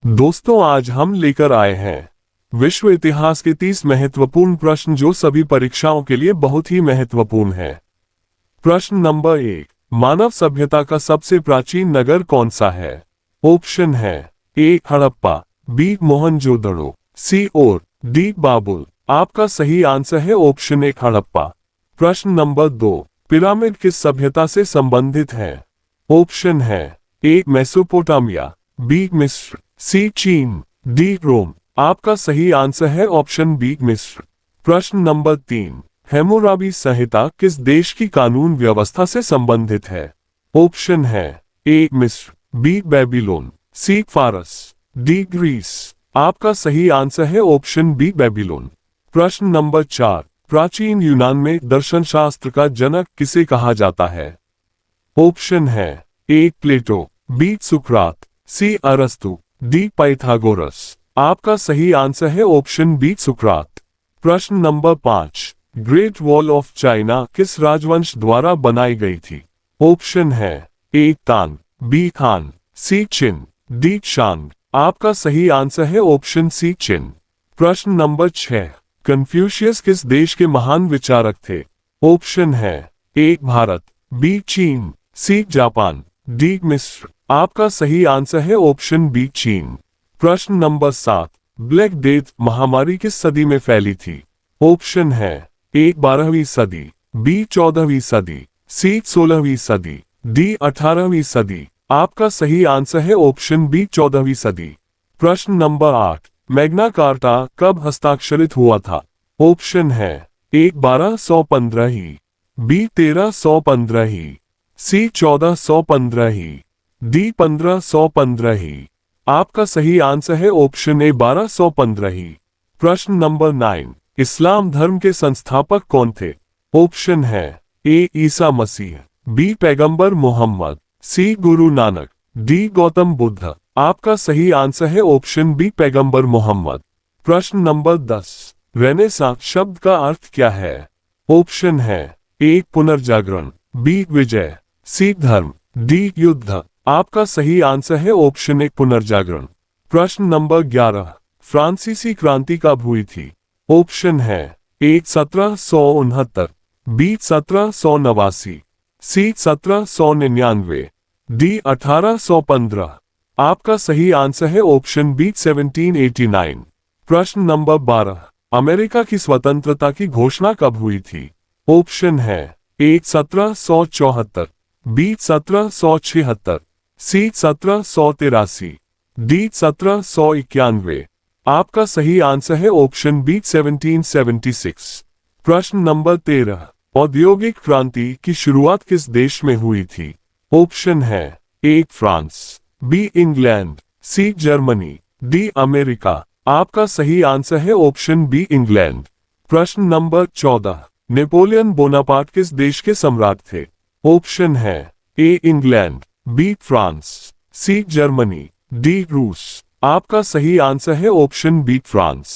दोस्तों, आज हम लेकर आए हैं विश्व इतिहास के 30 महत्वपूर्ण प्रश्न जो सभी परीक्षाओं के लिए बहुत ही महत्वपूर्ण है। प्रश्न नंबर 1, मानव सभ्यता का सबसे प्राचीन नगर कौन सा है? ऑप्शन है ए हड़प्पा, बी मोहनजोदड़ो, सी और डी बाबुल। आपका सही आंसर है ऑप्शन ए हड़प्पा। प्रश्न नंबर 2, पिरामिड किस सभ्यता से संबंधित है? ऑप्शन है ए मेसोपोटामिया, बी मिस्र, सी चीन, डी रोम। आपका सही आंसर है ऑप्शन बी मिस्र। प्रश्न नंबर 3, हैम्मुराबी संहिता किस देश की कानून व्यवस्था से संबंधित है? ऑप्शन है ए मिस्र, बी बेबीलोन, सी फारस, डी ग्रीस। आपका सही आंसर है ऑप्शन बी बेबीलोन। प्रश्न नंबर 4, प्राचीन यूनान में दर्शन शास्त्र का जनक किसे कहा जाता है? ऑप्शन है ए प्लेटो, बी सुकरात, सी अरस्तु, डी पाइथागोरस। आपका सही आंसर है ऑप्शन बी सुकरात। प्रश्न number 5, great wall of China किस राजवंश द्वारा बनाई गई थी? ऑप्शन है ए तांग, बी खान, सी चिन, डी शांग। आपका सही आंसर है ऑप्शन सी चिन। प्रश्न नंबर 6, कन्फ्यूशियस किस देश के महान विचारक थे? ऑप्शन है ए भारत, बी चीन, सी जापान, डी मिस्र। आपका सही आंसर है ऑप्शन बी चीन। प्रश्न नंबर 7, ब्लैक डेथ महामारी किस सदी में फैली थी? ऑप्शन है ए 12वीं सदी, बी 14वीं सदी, सी 16वीं सदी, डी 18वीं सदी। आपका सही आंसर है ऑप्शन बी 14वीं सदी। प्रश्न नंबर 8, मैग्ना कार्टा कब हस्ताक्षरित हुआ था? ऑप्शन है ए 1215 ही, बी 1315 ही, सी 1415 ही, डी 1515 ही। आपका सही आंसर है ऑप्शन ए 1215 ही। प्रश्न नंबर 9, इस्लाम धर्म के संस्थापक कौन थे? ऑप्शन है ए ईसा मसीह, बी पैगंबर मोहम्मद, सी गुरु नानक, डी गौतम बुद्ध। आपका सही आंसर है ऑप्शन बी पैगंबर मोहम्मद। प्रश्न नंबर 10, रेनेसां शब्द का अर्थ क्या है? ऑप्शन है ए पुनर्जागरण, बी विजय, सी धर्म, डी युद्ध। आपका सही आंसर है ऑप्शन ए पुनर्जागरण। प्रश्न नंबर 11, फ्रांसीसी क्रांति कब हुई थी? ऑप्शन है ए 1769, बी 1789, सी 1799, डी 1815। आपका सही आंसर है ऑप्शन बी 1789। प्रश्न नंबर 12, अमेरिका की स्वतंत्रता की घोषणा कब हुई थी? ऑप्शन है ए 1774, बी 1776, सी 1783, डी 1791। आपका सही आंसर है ऑप्शन बी 1776। प्रश्न नंबर 13, औद्योगिक क्रांति की शुरुआत किस देश में हुई थी? ऑप्शन है A France, B England, C Germany, D America. आपका सही आंसर है ऑप्शन बी इंग्लैंड। प्रश्न नंबर 14, नेपोलियन बोनापार्ट किस देश के सम्राट थे? ऑप्शन है A England, B France, C Germany, D रूस। आपका सही आंसर है ऑप्शन बी फ्रांस।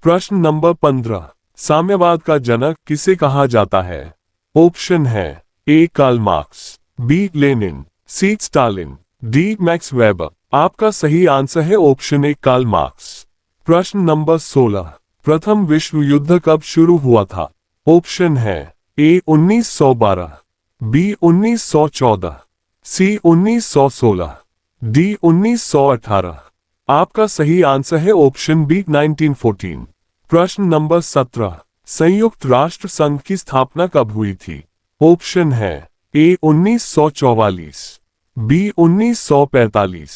प्रश्न नंबर 15, साम्यवाद का जनक किसे कहा जाता है? ऑप्शन है A Karl Marx, B Lenin, C Stalin, D Max Weber. आपका सही आंसर है ऑप्शन ए कार्ल मार्क्स। प्रश्न नंबर 16, प्रथम विश्व युद्ध कब शुरू हुआ था? ऑप्शन है ए 1912, बी 1914, सी 1916, डी 1918। आपका सही आंसर है ऑप्शन बी 1914। प्रश्न नंबर 17, संयुक्त राष्ट्र संघ की स्थापना कब हुई थी? ऑप्शन है ए 1944, बी 1945,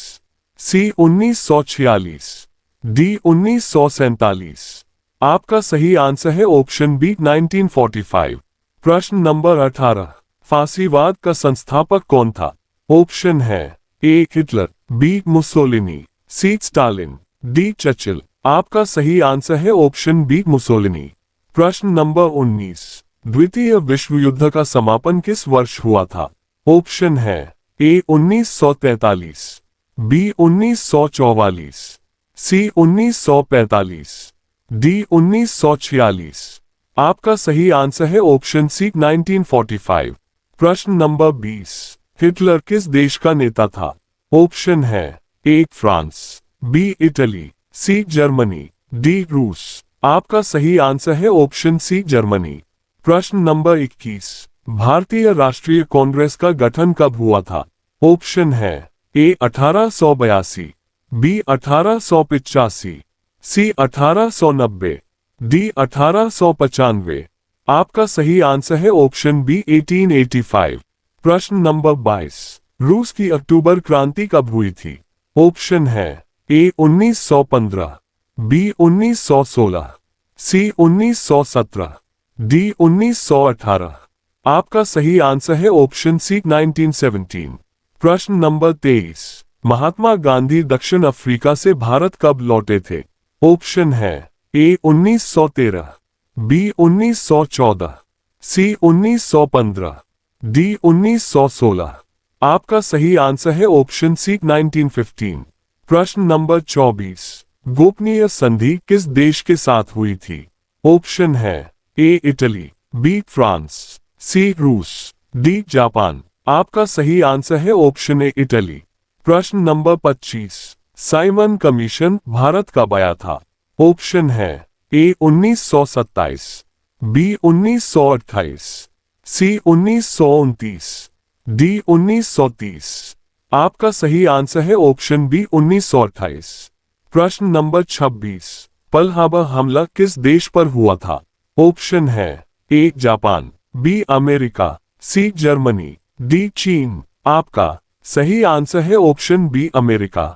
सी 1946, डी 1947। आपका सही आंसर है ऑप्शन बी 1945। प्रश्न नंबर 18, फासीवाद का संस्थापक कौन था? ऑप्शन है A Hitler, B Mussolini, C Stalin, D Churchill. आपका सही आंसर है ऑप्शन बी मुसोलिनी। प्रश्न नंबर 19, द्वितीय विश्व युद्ध का समापन किस वर्ष हुआ था? ऑप्शन है ए 1943, बी 1944, सी 1945, डी 1946। आपका सही आंसर है ऑप्शन सी 1945। प्रश्न नंबर 20, हिटलर किस देश का नेता था? ऑप्शन है A France, B Italy, C Germany, D रूस। आपका सही आंसर है ऑप्शन सी जर्मनी। प्रश्न नंबर 21, भारतीय राष्ट्रीय कांग्रेस का गठन कब हुआ था? ऑप्शन है ए 1882, बी 1885, सी 1890, डी 1895। आपका सही आंसर है ऑप्शन बी 1885। प्रश्न नंबर 22, रूस की अक्टूबर क्रांति कब हुई थी? ऑप्शन है ए 1915, बी 1916, सी 1917, डी 1918। आपका सही आंसर है ऑप्शन सी 1917। प्रश्न नंबर 23, महात्मा गांधी दक्षिण अफ्रीका से भारत कब लौटे थे? ऑप्शन है ए 1913, बी 1914, सी 1915, डी 1916। आपका सही आंसर है ऑप्शन सी 1915। प्रश्न नंबर 24, गोपनीय संधि किस देश के साथ हुई थी? ऑप्शन है ए इटली, बी फ्रांस, सी रूस, डी जापान। आपका सही आंसर है ऑप्शन ए इटली। प्रश्न नंबर 25, साइमन कमीशन भारत कब आया था? ऑप्शन है ए 1927, बी 1928, सी 1929, डी 1930। आपका सही आंसर है ऑप्शन बी 1928। प्रश्न नंबर 26, पर्ल हार्बर हमला किस देश पर हुआ था? ऑप्शन है A Japan, B America, C Germany, D चीन। आपका सही आंसर है ऑप्शन बी अमेरिका।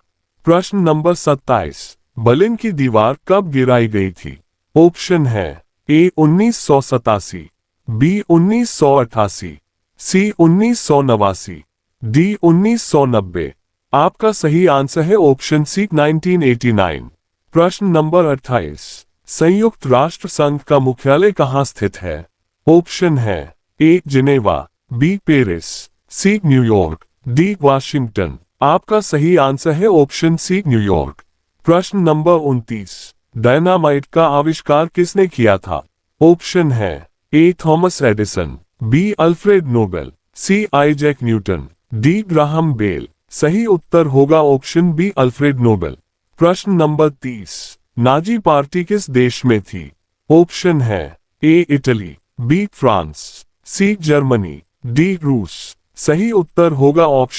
प्रश्न नंबर 27, बर्लिन की दीवार कब गिराई गई थी? ऑप्शन है ए 1987, बी 1988, सी 1989, डी 1990। आपका सही आंसर है ऑप्शन सी 1989। प्रश्न नंबर 28, संयुक्त राष्ट्र संघ का मुख्यालय कहाँ स्थित है? ऑप्शन है A Geneva, B Paris, C New York, D Washington. आपका सही आंसर है ऑप्शन सी न्यूयॉर्क। प्रश्न नंबर 29, डायनामाइट का आविष्कार किसने किया था? ऑप्शन है A Thomas Edison, B Alfred Nobel, C Isaac Newton, D Graham Bell. सही उत्तर होगा ऑप्शन बी अल्फ्रेड नोबेल। प्रश्न नंबर 30, नाजी पार्टी किस देश में थी? ऑप्शन है A Italy, B France, C Germany, D रूस। सही उत्तर होगा ऑप्शन